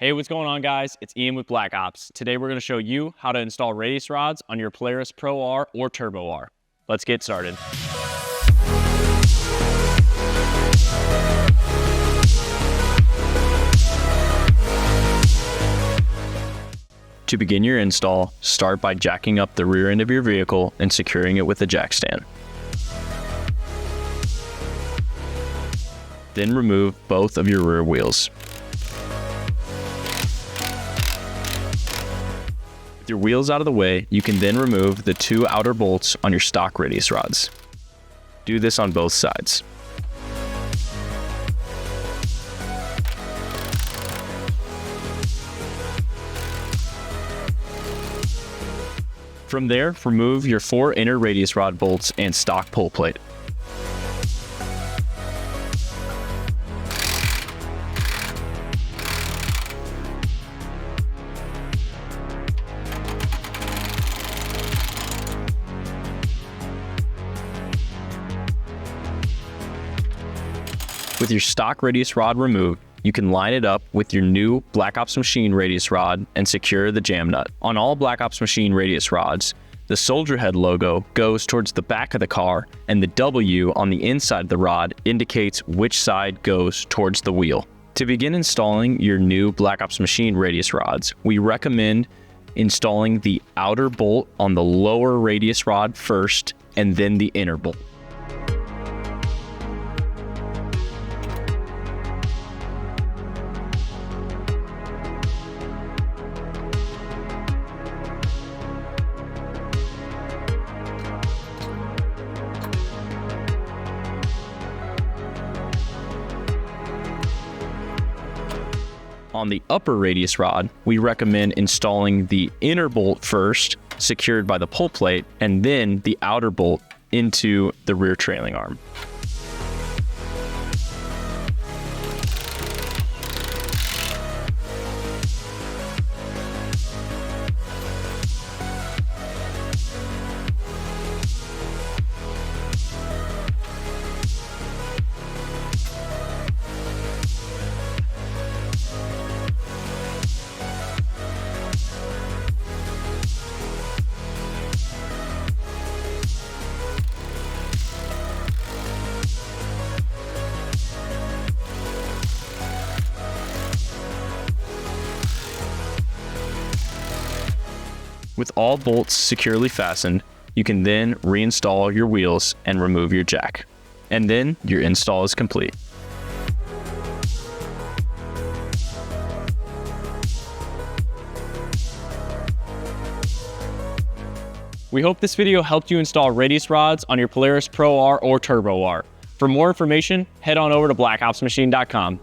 Hey, what's going on, guys? It's Ian with Black Ops. Today we're going to show you how to install radius rods on your Polaris Pro R or Turbo R. Let's get started. To begin your install, start by jacking up the rear end of your vehicle and securing it with a jack stand. Then remove both of your rear wheels. With your wheels out of the way, you can then remove the two outer bolts on your stock radius rods. Do this on both sides. From there, remove your 4 inner radius rod bolts and stock pull plate. With your stock radius rod removed, you can line it up with your new Black Ops Machine radius rod and secure the jam nut. On all Black Ops Machine radius rods, the soldier head logo goes towards the back of the car, and the W on the inside of the rod indicates which side goes towards the wheel. To begin installing your new Black Ops Machine radius rods, we recommend installing the outer bolt on the lower radius rod first, and then the inner bolt. On the upper radius rod, we recommend installing the inner bolt first, secured by the pull plate, and then the outer bolt into the rear trailing arm. With all bolts securely fastened, you can then reinstall your wheels and remove your jack. And then your install is complete. We hope this video helped you install radius rods on your Polaris Pro R or Turbo R. For more information, head on over to blackopsmachine.com.